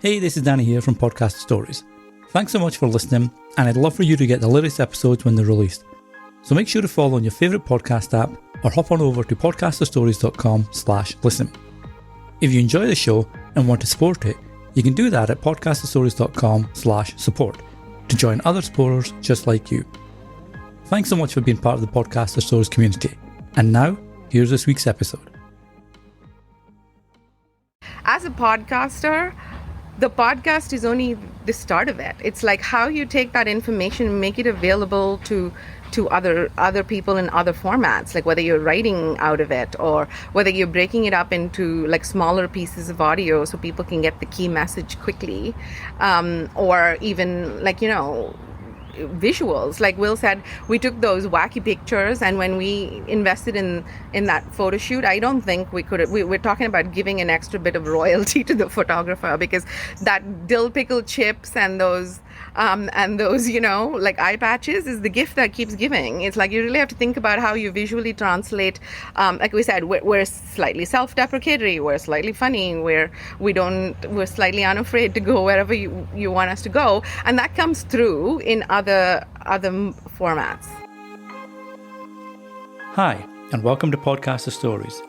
Hey, this is Danny here from Podcast Stories. Thanks so much for listening, and I'd love for you to get the latest episodes when they're released. So make sure to follow on your favourite podcast app or hop on over to podcasterstories.com/listen. If you enjoy the show and want to support it, you can do that at podcasterstories.com/support to join other supporters just like you. Thanks so much for being part of the Podcaster Stories community. And now, here's this week's episode. As a podcaster, the podcast is only the start of it. It's like how you take that information and make it available to other people in other formats, like whether you're writing out of it or whether you're breaking it up into like smaller pieces of audio so people can get the key message quickly, or even like, visuals. Like Will said, we took those wacky pictures, and when we invested in that photo shoot, I don't think we're talking about giving an extra bit of royalty to the photographer, because that dill pickle chips and those like eye patches is the gift that keeps giving. It's like you really have to think about how you visually translate. Like we said, we're slightly self-deprecatory, we're slightly funny, we're slightly unafraid to go wherever you want us to go, and that comes through in other formats. Hi, and welcome to Podcaster Stories.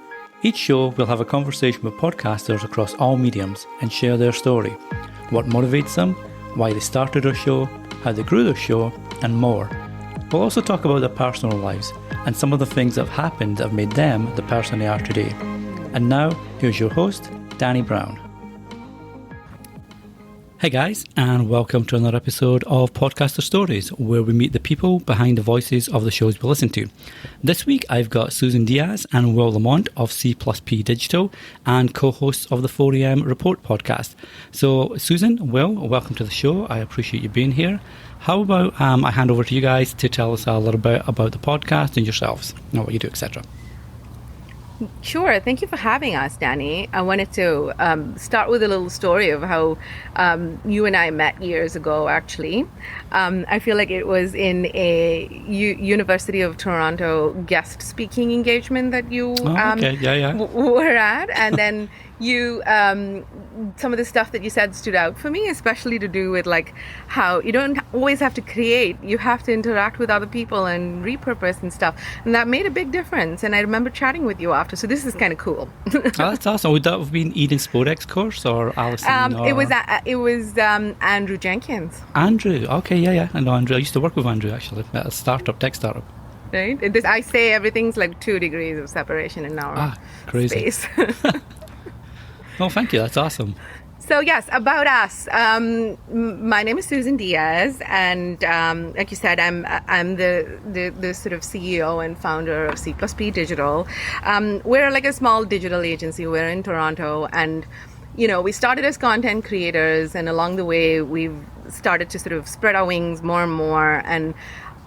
Each show will have a conversation with podcasters across all mediums and share their story, what motivates them, why they started their show, how they grew their show, and more. We'll also talk about their personal lives and some of the things that have happened that have made them the person they are today. And now, here's your host, Danny Brown. Hey guys, and welcome to another episode of Podcaster Stories, where we meet the people behind the voices of the shows we listen to. This week I've got Susan Diaz and Will Lamont of C+P Digital and co-hosts of the 4am Report podcast. So Susan, Will, welcome to the show. I appreciate you being here. How about I hand over to you guys to tell us a little bit about the podcast and yourselves, and what you do, etc. Sure. Thank you for having us, Danny. I wanted to start with a little story of how you and I met years ago, actually. I feel like it was in a University of Toronto guest speaking engagement that you were at. And then some of the stuff that you said stood out for me, especially to do with like how you don't always have to create, you have to interact with other people and repurpose and stuff, and that made a big difference. And I remember chatting with you after, so this is kind of cool. Oh, that's awesome. Would that have been Eden Spodek's course or Alison? It was Andrew Jenkins. Andrew, okay, yeah, I know Andrew. I used to work with Andrew actually at a tech startup. Right. I say everything's like 2 degrees of separation in our space. Oh, thank you. That's awesome. So yes, about us. My name is Susan Diaz, and like you said, I'm the sort of CEO and founder of C+P Digital. We're like a small digital agency. We're in Toronto, and we started as content creators, and along the way, we've started to sort of spread our wings more and more. And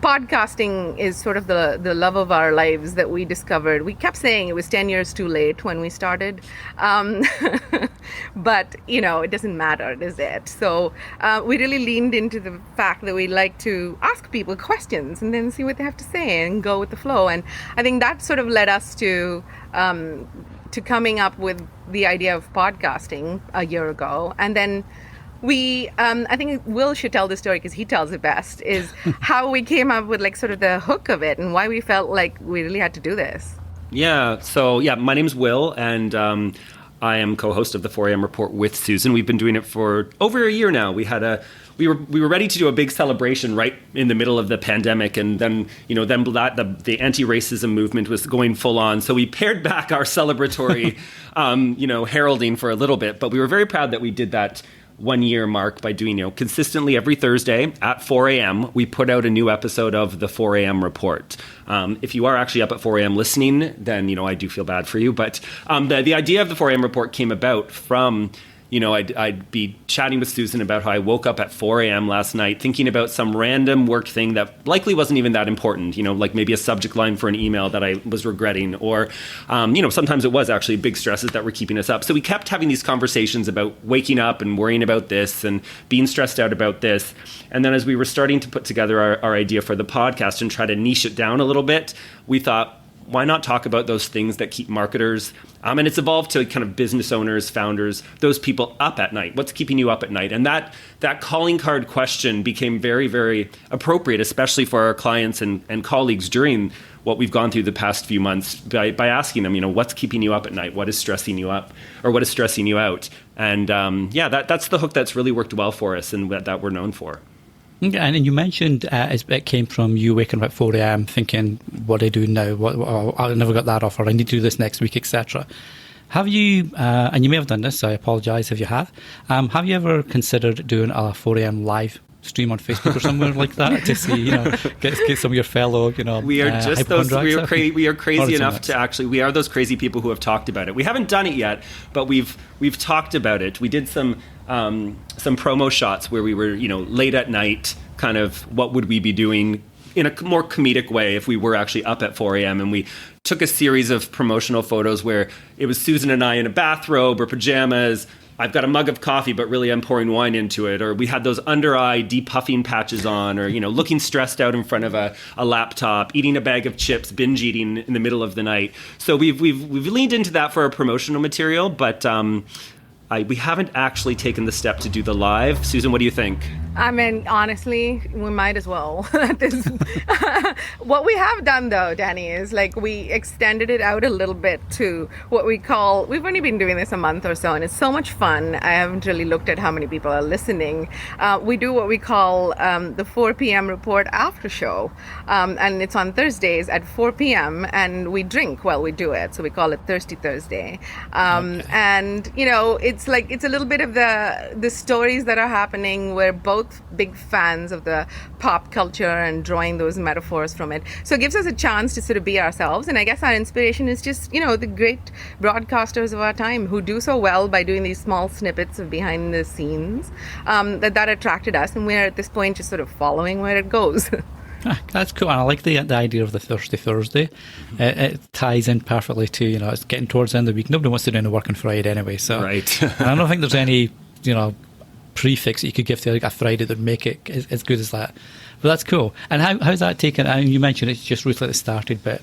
podcasting is sort of the love of our lives that we discovered. We kept saying it was 10 years too late when we started. But, it doesn't matter, does it? So we really leaned into the fact that we like to ask people questions and then see what they have to say and go with the flow. And I think that sort of led us to coming up with the idea of podcasting a year ago. And then I think Will should tell the story because he tells it best, is how we came up with like sort of the hook of it and why we felt like we really had to do this. Yeah. So, my name's Will, and I am co-host of the 4am Report with Susan. We've been doing it for over a year now. We were ready to do a big celebration right in the middle of the pandemic, and then the anti-racism movement was going full on. So we pared back our celebratory heralding for a little bit, but we were very proud that we did that 1 year mark by doing, consistently every Thursday at 4 a.m. we put out a new episode of the 4 a.m. Report. If you are actually up at 4 a.m. listening, then, I do feel bad for you. But the idea of the 4 a.m. Report came about from I'd be chatting with Susan about how I woke up at 4 a.m. last night thinking about some random work thing that likely wasn't even that important, like maybe a subject line for an email that I was regretting, or, sometimes it was actually big stresses that were keeping us up. So we kept having these conversations about waking up and worrying about this and being stressed out about this. And then as we were starting to put together our idea for the podcast and try to niche it down a little bit, we thought, why not talk about those things that keep marketers, and it's evolved to kind of business owners, founders, those people up at night. What's keeping you up at night? And that calling card question became very, very appropriate, especially for our clients and colleagues during what we've gone through the past few months by asking them, what's keeping you up at night? What is stressing you up, or what is stressing you out? And that's the hook that's really worked well for us and that we're known for. Okay, and you mentioned it came from you waking up at 4 a.m. thinking, what do I do now? I never got that offer. I need to do this next week, etc. Have you, and you may have done this, so I apologise if you have you ever considered doing a 4 a.m. live stream on Facebook or somewhere like that to see, get some of your fellow, we are just those. We are crazy enough to actually. We are those crazy people who have talked about it. We haven't done it yet, but we've talked about it. We did some promo shots where we were, late at night, kind of what would we be doing in a more comedic way if we were actually up at 4 a.m. and we took a series of promotional photos where it was Susan and I in a bathrobe or pajamas. I've got a mug of coffee, but really I'm pouring wine into it. Or we had those under-eye depuffing patches on, or, looking stressed out in front of a laptop, eating a bag of chips, binge eating in the middle of the night. So we've leaned into that for our promotional material, but we haven't actually taken the step to do the live. Susan, what do you think? I mean, honestly, we might as well. What we have done, though, Danny, is we extended it out a little bit to what we call, we've only been doing this a month or so, and it's so much fun. I haven't really looked at how many people are listening. We do what we call the 4 p.m. report after show, and it's on Thursdays at 4 p.m., and we drink while we do it, so we call it Thirsty Thursday. Okay. And, it's a little bit of the stories that are happening. We're both big fans of the pop culture and drawing those metaphors from it. So it gives us a chance to sort of be ourselves. And I guess our inspiration is just, the great broadcasters of our time who do so well by doing these small snippets of behind the scenes that attracted us. And we're at this point just sort of following where it goes. That's cool. And I like the idea of the Thirsty Thursday. It ties in perfectly to, it's getting towards the end of the week. Nobody wants to do any work on Friday anyway. So right. And I don't think there's any, prefix that you could give to a Friday that would make it as good as that. But that's cool. And how's that taken? I mean, you mentioned it's just recently started, but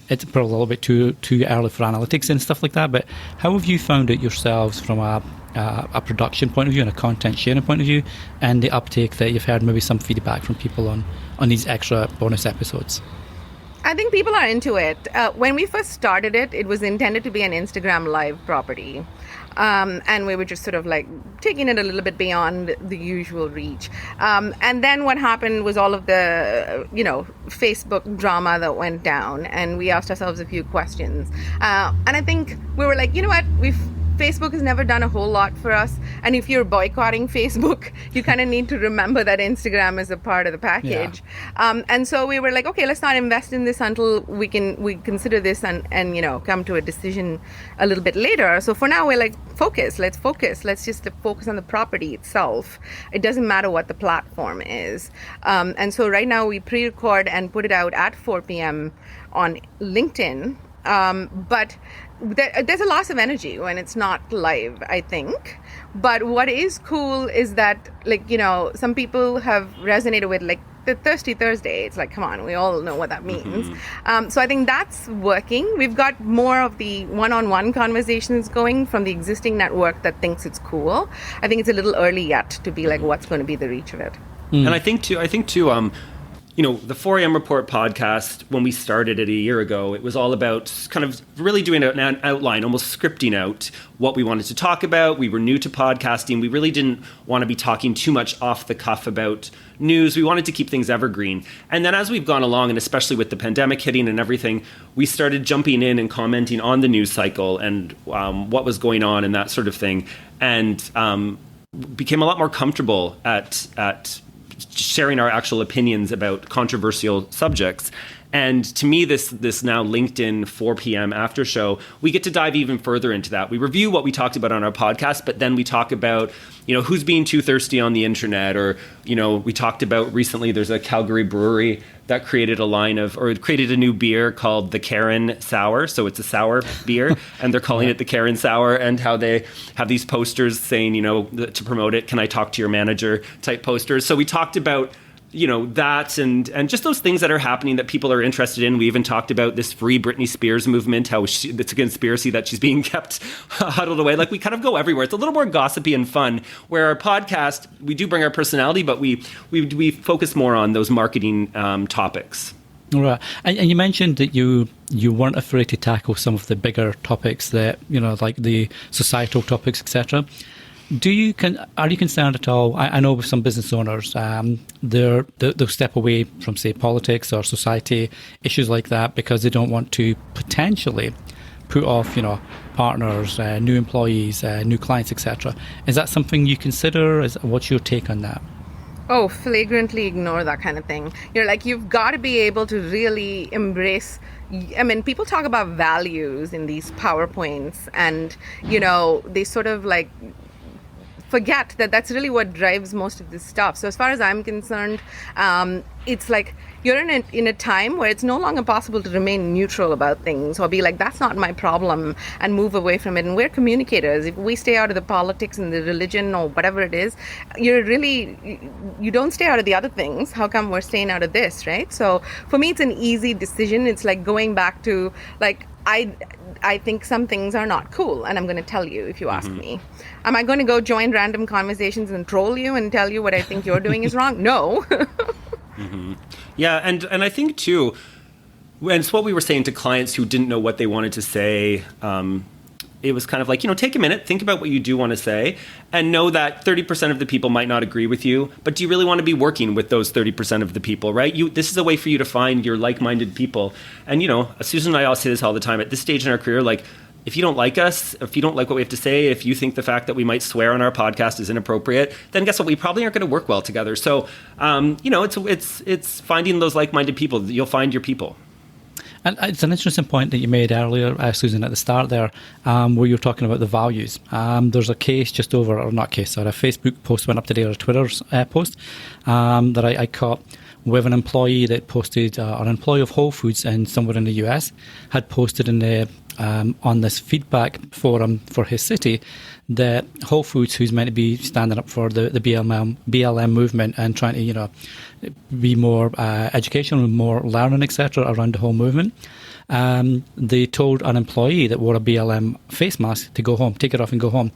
it's probably a little bit too early for analytics and stuff like that. But how have you found it yourselves from a production point of view and a content sharing point of view, and the uptake that you've heard, maybe some feedback from people on these extra bonus episodes? I think people are into it. When we first started it, it was intended to be an Instagram live property. And we were just sort of taking it a little bit beyond the usual reach. And then what happened was all of the, Facebook drama that went down, and we asked ourselves a few questions. And I think we were like, you know what, Facebook has never done a whole lot for us. And if you're boycotting Facebook, you kind of need to remember that Instagram is a part of the package. Yeah. And so we were like, okay, let's not invest in this until we consider this and come to a decision a little bit later. So for now, we're like, let's focus. Let's just focus on the property itself. It doesn't matter what the platform is. And so right now we pre-record and put it out at 4 p.m. on LinkedIn. But there's a loss of energy when it's not live, I think. But what is cool is that, some people have resonated with, the Thirsty Thursday. It's come on, we all know what that means. Mm-hmm. So I think that's working. We've got more of the one-on-one conversations going from the existing network that thinks it's cool. I think it's a little early yet to be what's going to be the reach of it. Mm. And I think too, the 4 a.m. Report podcast, when we started it a year ago, it was all about kind of really doing an outline, almost scripting out what we wanted to talk about. We were new to podcasting. We really didn't want to be talking too much off the cuff about news. We wanted to keep things evergreen. And then as we've gone along, and especially with the pandemic hitting and everything, we started jumping in and commenting on the news cycle and what was going on and that sort of thing. And became a lot more comfortable at sharing our actual opinions about controversial subjects. And to me, this now LinkedIn 4 p.m. after show, we get to dive even further into that. We review what we talked about on our podcast, but then we talk about, who's being too thirsty on the internet, or, we talked about recently, there's a Calgary brewery that created created a new beer called the Karen Sour. So it's a sour beer, and they're calling it the Karen Sour, and how they have these posters saying, to promote it, "Can I talk to your manager?" type posters. So we talked about that and just those things that are happening that people are interested in. We even talked about this Free Britney Spears movement, how it's a conspiracy that she's being kept huddled away. Like, we kind of go everywhere. It's a little more gossipy and fun, where our podcast, we do bring our personality, but we focus more on those marketing topics. Right. And you mentioned that you weren't afraid to tackle some of the bigger topics that, like the societal topics, etc. Are you concerned at all? I know with some business owners, they'll step away from, say, politics or society issues like that because they don't want to potentially put off, partners, new employees, new clients, etc. Is that something you consider? What's your take on that? Oh, flagrantly ignore that kind of thing. You've got to be able to really embrace. I mean, people talk about values in these PowerPoints, and they sort of forget that that's really what drives most of this stuff. So as far as I'm concerned, it's like you're in a time where it's no longer possible to remain neutral about things or be like, that's not my problem, and move away from it. And we're communicators. If we stay out of the politics and the religion or whatever it is, you don't stay out of the other things. How come we're staying out of this, right? So for me, it's an easy decision. It's like going back to I think some things are not cool, and I'm going to tell you if you ask me. Am I going to go join random conversations and troll you and tell you what I think you're doing is wrong? No. Yeah, and I think too, and it's what we were saying to clients who didn't know what they wanted to say. It was kind of like, take a minute, think about what you do want to say, and know that 30% of the people might not agree with you, but do you really want to be working with those 30% of the people, right? This is a way for you to find your like-minded people. And, Susan and I all say this all the time, at this stage in our career, like, if you don't like us, if you don't like what we have to say, if you think the fact that we might swear on our podcast is inappropriate, then guess what? We probably aren't going to work well together. So, it's finding those like-minded people. You'll find your people. And it's an interesting point that you made earlier, Susan, at the start there, where you were talking about the values. There's a case a Facebook post went up today, or a Twitter's post that I caught with an employee that posted, an employee of Whole Foods in somewhere in the US had posted in the on this feedback forum for his city that Whole Foods, who's meant to be standing up for the BLM movement and trying to, be more educational, more learning, etc., around the whole movement, they told an employee that wore a BLM face mask to go home, take it off and go home.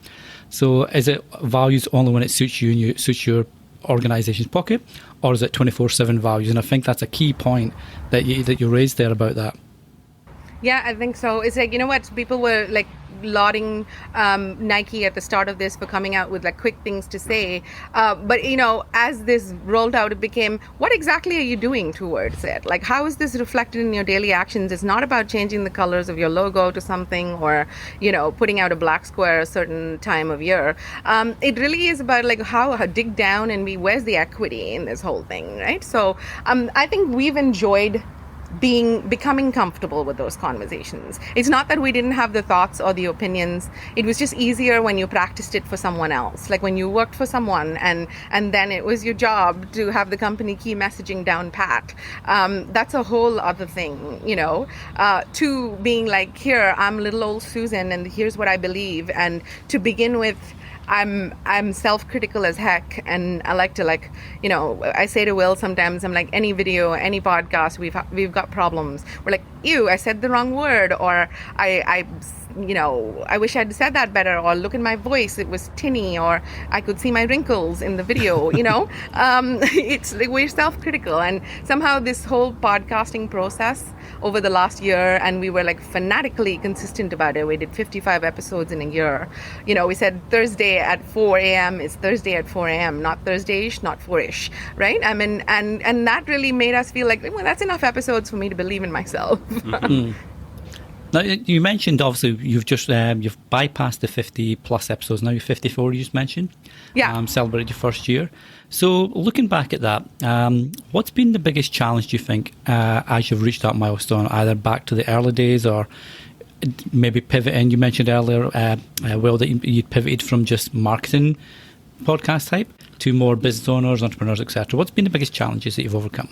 So is it values only when it suits you and you suits your organization's pocket, or is it 24/7 values? And I think that's a key point that you raised there about that. Yeah, I think so. It's like, people were like lauding Nike at the start of this for coming out with like quick things to say. But, as this rolled out, it became, what exactly are you doing towards it? Like, how is this reflected in your daily actions? It's not about changing the colors of your logo to something or, putting out a black square a certain time of year. It really is about like how dig down and where's the equity in this whole thing, right? So I think we've enjoyed becoming comfortable with those conversations. It's not that we didn't have the thoughts or the opinions. It was just easier when you practiced it for someone else. Like when you worked for someone and then it was your job to have the company key messaging down pat. That's a whole other thing, to being like, here, I'm little old Susan and here's what I believe. And to begin with, I'm self-critical as heck, and I like to I say to Will sometimes, I'm like, any video, any podcast, we've got problems. We're like, ew, I said the wrong word, or I wish I'd said that better, or look at my voice, it was tinny, or I could see my wrinkles in the video, It's like we're self-critical, and somehow this whole podcasting process over the last year, and we were like fanatically consistent about it. We did 55 episodes in a year. We said Thursday at 4 a.m. is Thursday at 4 a.m., not Thursday-ish, not 4-ish, right? I mean, and that really made us feel like, well, that's enough episodes for me to believe in myself. Mm-hmm. Now, you mentioned, obviously, you've bypassed the 50 plus episodes. Now you're 54, you just mentioned. Yeah. Celebrated your first year. So looking back at that, what's been the biggest challenge, do you think, as you've reached that milestone, either back to the early days or maybe pivoting? You mentioned earlier, Will, that you pivoted from just marketing podcast type to more business owners, entrepreneurs, etc. What's been the biggest challenges that you've overcome?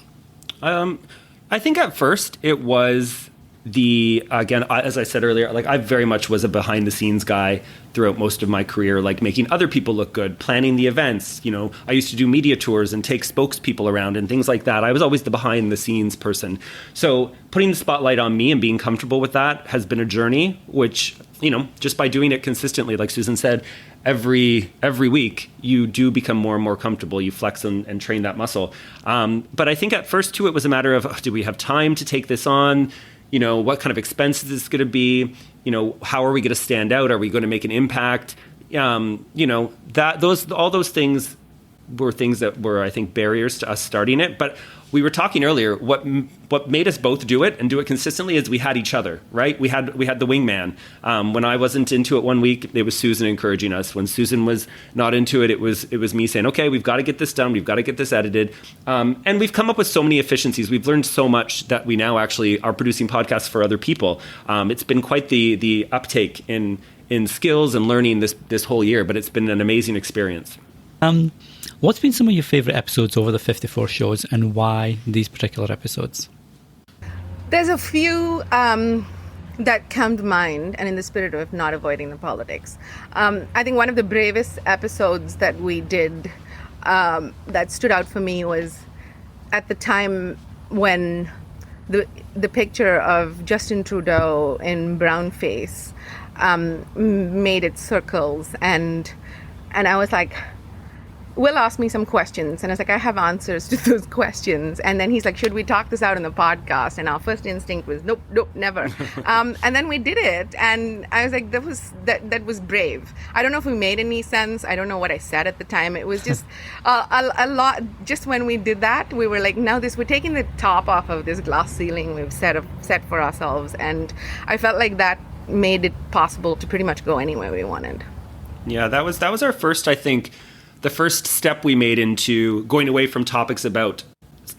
I think at first it was as I said earlier, like I very much was a behind the scenes guy throughout most of my career, like making other people look good, planning the events. You know, I used to do media tours and take spokespeople around and things like that. I was always the behind the scenes person. So putting the spotlight on me and being comfortable with that has been a journey, which, you know, just by doing it consistently, like Susan said, every week you do become more and more comfortable. You flex and train that muscle. But I think at first too, it was a matter of, do we have time to take this on? You know, what kind of expense is this going to be? You know, how are we going to stand out? Are we going to make an impact? You know, all those things were things that were, I think, barriers to us starting it. But we were talking earlier, what made us both do it and do it consistently is we had each other, right? We had the wingman. When I wasn't into it one week, it was Susan encouraging us. When Susan was not into it, it was me saying, okay, we've got to get this done. We've got to get this edited. And we've come up with so many efficiencies. We've learned so much that we now actually are producing podcasts for other people. It's been quite the uptake in skills and learning this whole year, but it's been an amazing experience. What's been some of your favourite episodes over the 54 shows, and why these particular episodes? There's a few that come to mind, and in the spirit of not avoiding the politics. I think one of the bravest episodes that we did that stood out for me was at the time when the picture of Justin Trudeau in brown face made its circles, and I was like, Will asked me some questions, and I was like, I have answers to those questions. And then he's like, should we talk this out in the podcast? And our first instinct was, nope, never. And then we did it, and I was like, that was brave. I don't know if we made any sense. I don't know what I said at the time. It was just a lot. Just when we did that, we were like, now we're taking the top off of this glass ceiling we've set for ourselves. And I felt like that made it possible to pretty much go anywhere we wanted. Yeah, that was our first, I think, the first step we made into going away from topics about,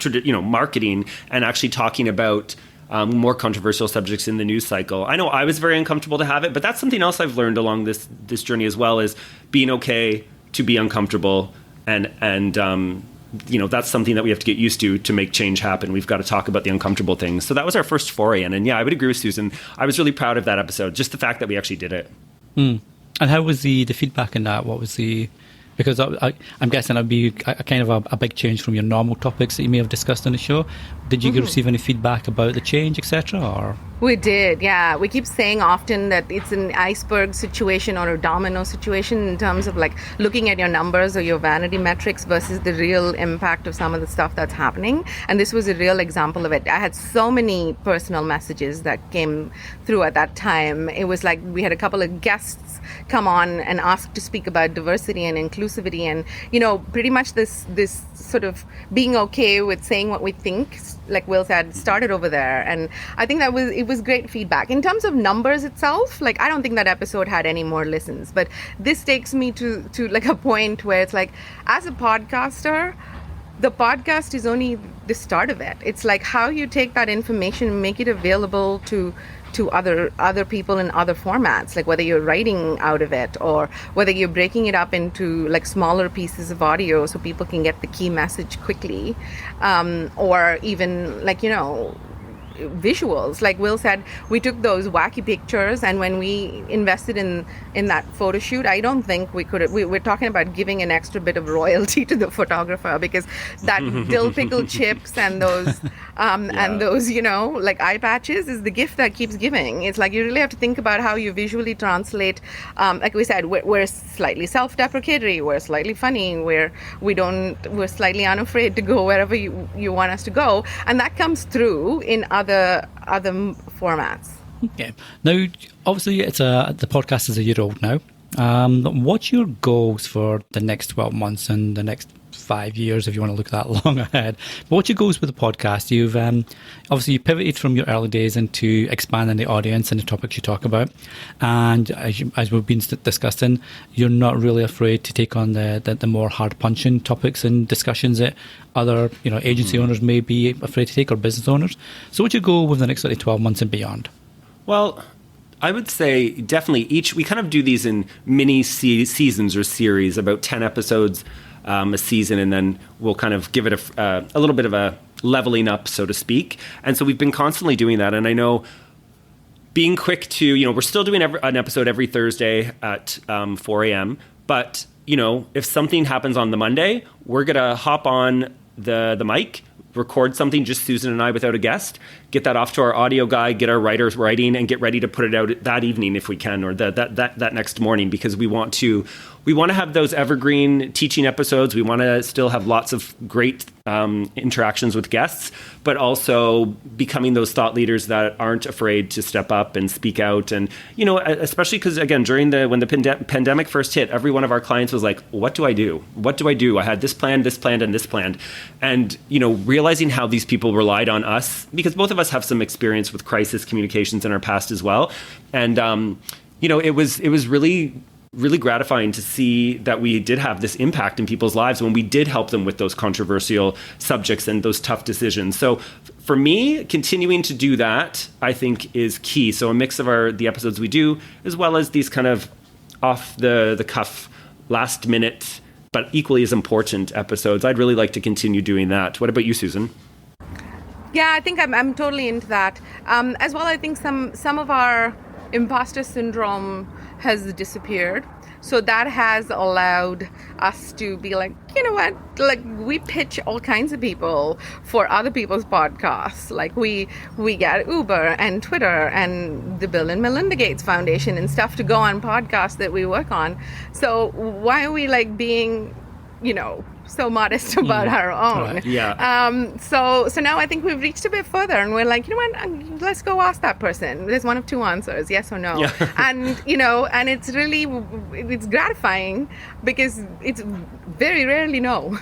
marketing and actually talking about more controversial subjects in the news cycle. I know I was very uncomfortable to have it, but that's something else I've learned along this journey as well, is being okay to be uncomfortable, and that's something that we have to get used to make change happen. We've got to talk about the uncomfortable things. So that was our first foray in, and yeah, I would agree with Susan. I was really proud of that episode, just the fact that we actually did it. And how was the feedback in that? What was the... Because I'm guessing that'd be a kind of a big change from your normal topics that you may have discussed on the show. Did you receive any feedback about the change, etc.? Or we did, yeah. We keep saying often that it's an iceberg situation or a domino situation in terms of like looking at your numbers or your vanity metrics versus the real impact of some of the stuff that's happening. And this was a real example of it. I had so many personal messages that came through at that time. It was like we had a couple of guests come on and ask to speak about diversity and inclusivity, and pretty much this sort of being okay with saying what we think, like Will said, started over there. And I think it was great feedback. In terms of numbers itself, like I don't think that episode had any more listens, but this takes me to like a point where it's like, as a podcaster, the podcast is only the start of it. It's like how you take that information and make it available to other people in other formats, like whether you're writing out of it or whether you're breaking it up into like smaller pieces of audio so people can get the key message quickly, or even like visuals. Like Will said, we took those wacky pictures, and when we invested in that photo shoot, I don't think we're talking about giving an extra bit of royalty to the photographer, because that dill pickle chips and those and those like eye patches is the gift that keeps giving. It's like you really have to think about how you visually translate. Like we said, we're slightly self-deprecatory, we're slightly funny, we're slightly unafraid to go wherever you want us to go, and that comes through in other formats. Okay. Now, obviously, the podcast is a year old now. What's your goals for the next 12 months and the next 5 years, if you want to look that long ahead? But what's your goals with the podcast? You've obviously you pivoted from your early days into expanding the audience and the topics you talk about. And as we've been discussing, you're not really afraid to take on the more hard-punching topics and discussions that other agency owners may be afraid to take, or business owners. So what's your goal with the next 12 months and beyond? Well, I would say definitely we kind of do these in mini seasons or series, about 10 episodes a season, and then we'll kind of give it a little bit of a leveling up, so to speak. And so we've been constantly doing that. And I know being quick to, we're still doing an episode every Thursday at 4 a.m. But, if something happens on the Monday, we're going to hop on the mic, record something, just Susan and I without a guest, get that off to our audio guy, get our writers writing, and get ready to put it out that evening if we can, or that next morning, because we want to have those evergreen teaching episodes. We want to still have lots of great interactions with guests, but also becoming those thought leaders that aren't afraid to step up and speak out. And, especially because, again, when the pandemic first hit, every one of our clients was like, what do I do? What do I do? I had this planned, and this planned. And, realizing how these people relied on us, because both of us have some experience with crisis communications in our past as well. And, it was really gratifying to see that we did have this impact in people's lives when we did help them with those controversial subjects and those tough decisions. So for me, continuing to do that, I think, is key. So a mix of the episodes we do, as well as these kind of off the cuff, last minute, but equally as important episodes. I'd really like to continue doing that. What about you, Susan? Yeah, I think I'm totally into that. As well, I think some of our imposter syndrome has disappeared. So that has allowed us to be like, you know what, like we pitch all kinds of people for other people's podcasts. Like we get Uber and Twitter and the Bill and Melinda Gates Foundation and stuff to go on podcasts that we work on. So why are we like being, so modest about our own? Right. Yeah. So now I think we've reached a bit further, and we're like, let's go ask that person. There's one of two answers, yes or no. Yeah. And and it's gratifying because it's very rarely no.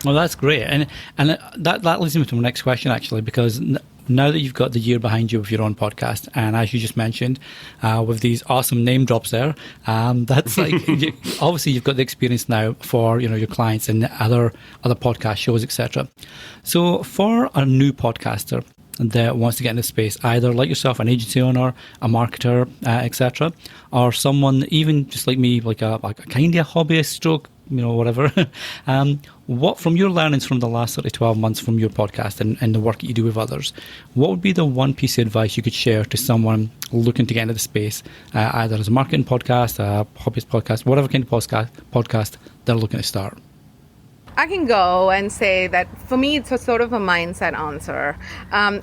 Well, that's great, and that leads me to my next question, actually, because now that you've got the year behind you with your own podcast, and as you just mentioned, with these awesome name drops there, that's like obviously you've got the experience now for your clients and other podcast shows, etc. So for a new podcaster that wants to get into space, either like yourself, an agency owner, a marketer, etc., or someone even just like me, like a kind of hobbyist stroke, whatever. What, from your learnings from the last 12 months from your podcast and the work that you do with others, what would be the one piece of advice you could share to someone looking to get into the space, either as a marketing podcast, a hobbyist podcast, whatever kind of podcast they're looking to start? I can go and say that for me, it's a sort of a mindset answer.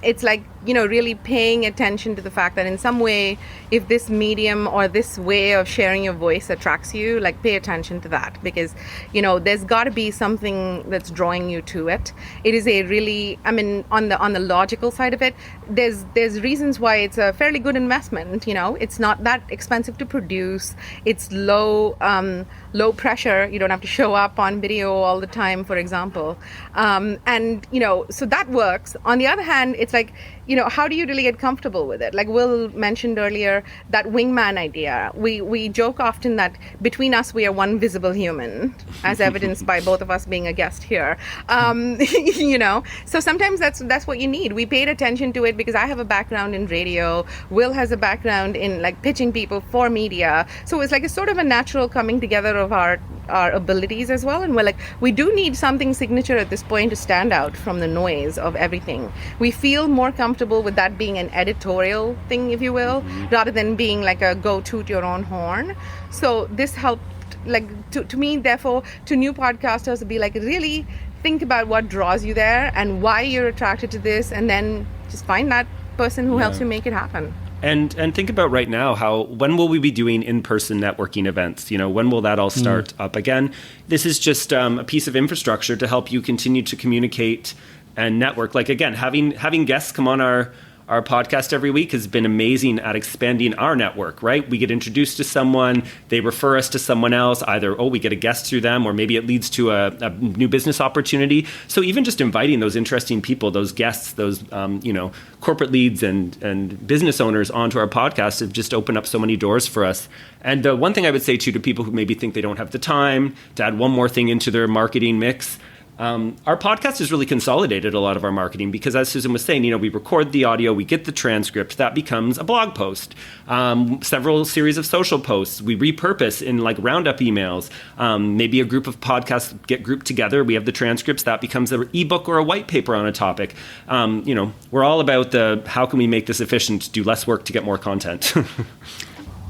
It's like, really paying attention to the fact that in some way, if this medium or this way of sharing your voice attracts you, like pay attention to that, because, there's got to be something that's drawing you to it. It is a really, on the logical side of it, there's reasons why it's a fairly good investment. It's not that expensive to produce. It's low pressure. You don't have to show up on video all the time, for example. So that works. On the other hand, it's like, how do you really get comfortable with it? Like Will mentioned earlier, that wingman idea. We joke often that between us, we are one visible human, as evidenced by both of us being a guest here. So sometimes that's what you need. We paid attention to it because I have a background in radio. Will has a background in like pitching people for media. So it's like a sort of a natural coming together of our abilities as well. And we're like, we do need something signature at this point to stand out from the noise of everything. We feel more comfortable with that being an editorial thing, if you will, rather than being like a go toot your own horn. So this helped, like to me, therefore, to new podcasters to be like, really think about what draws you there and why you're attracted to this, and then just find that person who helps you make it happen. And think about right now, when will we be doing in-person networking events? When will that all start up again? This is just a piece of infrastructure to help you continue to communicate and network. Like, again, having guests come on our podcast every week has been amazing at expanding our network, right? We get introduced to someone, they refer us to someone else, either, we get a guest through them, or maybe it leads to a new business opportunity. So even just inviting those interesting people, those guests, those, corporate leads and business owners onto our podcast have just opened up so many doors for us. And one thing I would say too to people who maybe think they don't have the time to add one more thing into their marketing mix, Our podcast has really consolidated a lot of our marketing because, as Susan was saying, we record the audio, we get the transcript, that becomes a blog post, several series of social posts, we repurpose in like roundup emails, maybe a group of podcasts get grouped together, we have the transcripts, that becomes an ebook or a white paper on a topic. We're all about how can we make this efficient, do less work to get more content.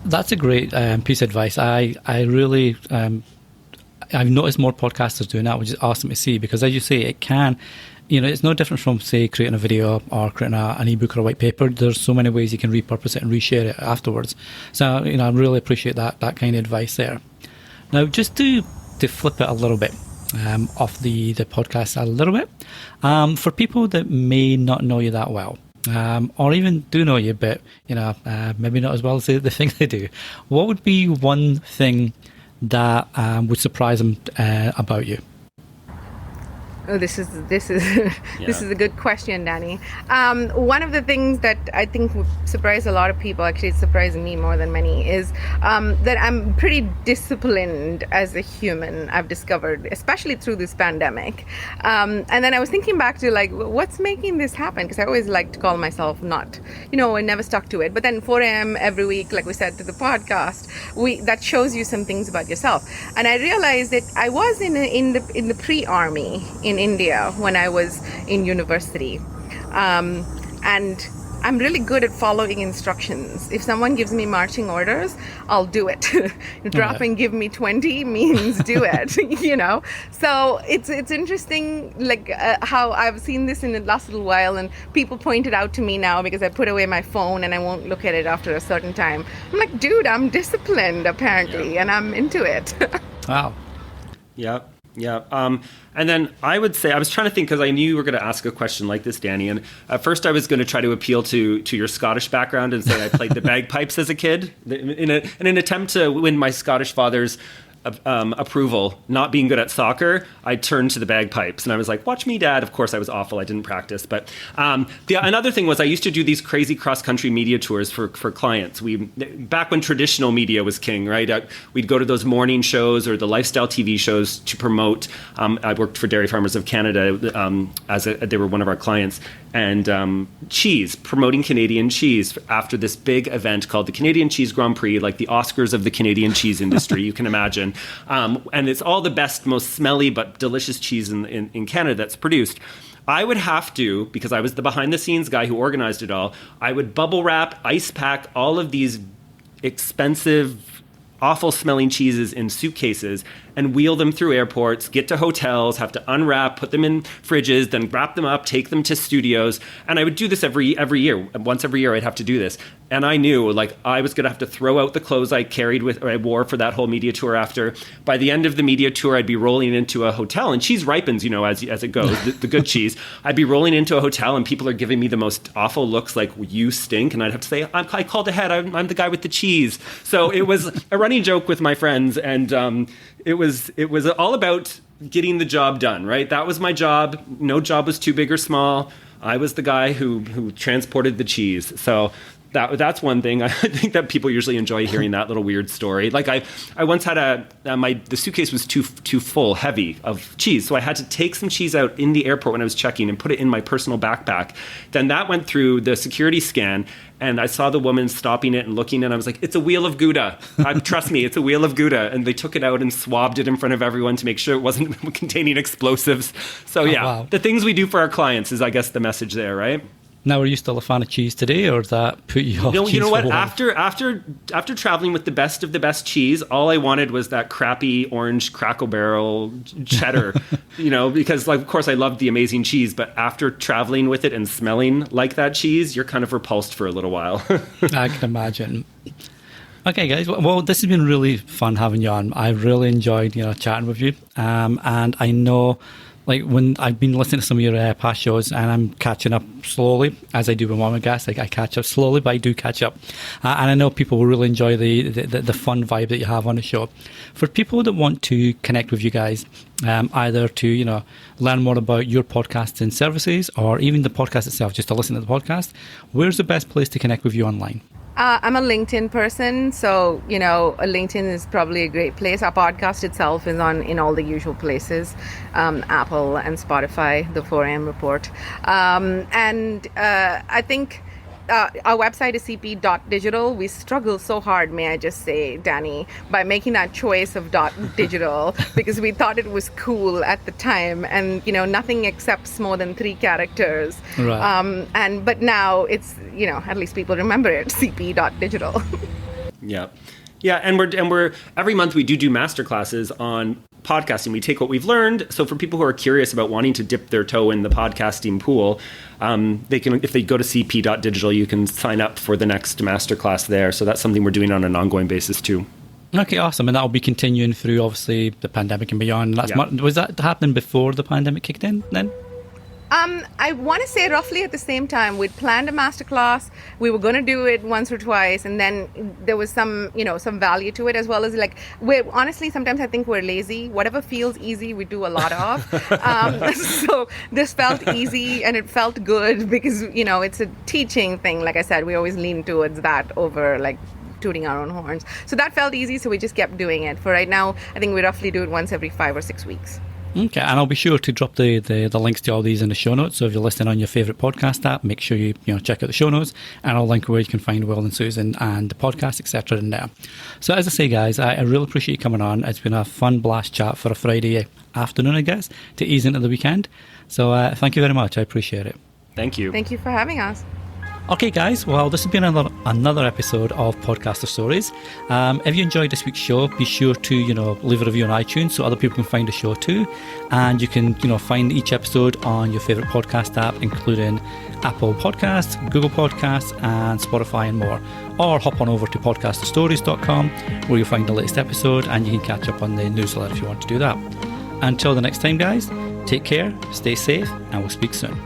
That's a great piece of advice. I really, I've noticed more podcasters doing that, which is awesome to see, because as you say, it can, it's no different from, say, creating a video or creating an ebook or a white paper. There's so many ways you can repurpose it and reshare it afterwards. So, I really appreciate that kind of advice there. Now, just to flip it a little bit, off the podcast a little bit, for people that may not know you that well, or even do know you, but maybe not as well as the thing they do, what would be one thing that would surprise them about you? Oh, this is this is a good question, Danny. One of the things that I think would surprise a lot of people, actually it's surprising me more than many, is that I'm pretty disciplined as a human, I've discovered, especially through this pandemic. And then I was thinking back to like, what's making this happen? Because I always like to call myself not, I never stuck to it. But then 4 a.m. every week, like we said to the podcast, that shows you some things about yourself. And I realized that I was in the pre-army in India when I was in university, and I'm really good at following instructions. If someone gives me marching orders, I'll do it. Drop and give me 20 means do it. So it's interesting, like how I've seen this in the last little while, and people point it out to me now because I put away my phone and I won't look at it after a certain time. I'm like, dude, I'm disciplined apparently, and I'm into it. Wow. Yeah. Yeah. And then I would say, I was trying to think, because I knew you were going to ask a question like this, Danny. And at first I was going to try to appeal to your Scottish background and say I played the bagpipes as a kid in an attempt to win my Scottish father's approval, not being good at soccer. I turned to the bagpipes and I was like, watch me, Dad. Of course I was awful. I didn't practice. But another thing was I used to do these crazy cross-country media tours for clients. Back when traditional media was king, right? We'd go to those morning shows or the lifestyle TV shows to promote. I worked for Dairy Farmers of Canada they were one of our clients. And cheese, promoting Canadian cheese after this big event called the Canadian Cheese Grand Prix, like the Oscars of the Canadian cheese industry, you can imagine. And it's all the best, most smelly but delicious cheese in Canada that's produced. I would have to, because I was the behind-the-scenes guy who organized it all, I would bubble wrap, ice pack all of these expensive, awful-smelling cheeses in suitcases and wheel them through airports, get to hotels, have to unwrap, put them in fridges, then wrap them up, take them to studios. And I would do this every year. Once every year I'd have to do this. And I knew like I was going to have to throw out the clothes I wore for that whole media tour after. By the end of the media tour, I'd be rolling into a hotel, and cheese ripens, as it goes, the good cheese. I'd be rolling into a hotel and people are giving me the most awful looks like, you stink. And I'd have to say, I called ahead. I'm the guy with the cheese. So it was a running joke with my friends. And it was all about getting the job done, right? That was my job. No job was too big or small. I was the guy who transported the cheese. So that's one thing. I think that people usually enjoy hearing that little weird story. Like I once had the suitcase was too full, heavy of cheese. So I had to take some cheese out in the airport when I was checking and put it in my personal backpack. Then that went through the security scan. And I saw the woman stopping it and looking, and I was like, it's a wheel of Gouda. Trust me, it's a wheel of Gouda. And they took it out and swabbed it in front of everyone to make sure it wasn't containing explosives. So wow. The things we do for our clients is, I guess, the message there, right? Now, are you still a fan of cheese today, or does that put you off cheese? You know what? For After traveling with the best of the best cheese, all I wanted was that crappy orange Crackle Barrel cheddar. Because of course I loved the amazing cheese, but after traveling with it and smelling like that cheese, you're kind of repulsed for a little while. I can imagine. Okay, guys. Well, this has been really fun having you on. I've really enjoyed, chatting with you. And I know, like, when I've been listening to some of your past shows, and I'm catching up slowly, as I do with one of my guests. Like, I catch up slowly, but I do catch up. And I know people will really enjoy the fun vibe that you have on the show. For people that want to connect with you guys, either to, learn more about your podcasts and services, or even the podcast itself, just to listen to the podcast, where's the best place to connect with you online? I'm a LinkedIn person, so LinkedIn is probably a great place. Our podcast itself is in all the usual places, Apple and Spotify, the 4am report, and I think. Our website is cp.digital. We struggle so hard, may I just say, Danny, by making that choice of .digital because we thought it was cool at the time, and nothing accepts more than 3 characters. Right. But now it's at least people remember it, cp.digital. Yeah, and we're every month we do masterclasses on podcasting. We take what we've learned. So for people who are curious about wanting to dip their toe in the podcasting pool, they can, if they go to cp.digital, you can sign up for the next masterclass there. So that's something we're doing on an ongoing basis too. Okay, awesome. And that'll be continuing through, obviously, the pandemic and beyond. Was that happening before the pandemic kicked in then? I want to say roughly at the same time. We'd planned a masterclass. We were going to do it once or twice, and then there was some value to it, as well as honestly, sometimes I think we're lazy. Whatever feels easy, we do a lot of. So this felt easy, and it felt good because it's a teaching thing. Like I said, we always lean towards that over tooting our own horns. So that felt easy, so we just kept doing it. For right now, I think we roughly do it once every 5 or 6 weeks. Okay, and I'll be sure to drop the links to all these in the show notes. So if you're listening on your favourite podcast app, make sure you check out the show notes, and I'll link where you can find Will and Susan and the podcast, etc. in there. So as I say, guys, I really appreciate you coming on. It's been a fun blast chat for a Friday afternoon, I guess, to ease into the weekend. So thank you very much. I appreciate it. Thank you. Thank you for having us. Okay, guys, well, this has been another episode of Podcaster Stories. If you enjoyed this week's show, be sure to, leave a review on iTunes so other people can find the show too. And you can, find each episode on your favourite podcast app, including Apple Podcasts, Google Podcasts, and Spotify and more. Or hop on over to podcasterstories.com where you'll find the latest episode and you can catch up on the newsletter if you want to do that. Until the next time, guys, take care, stay safe, and we'll speak soon.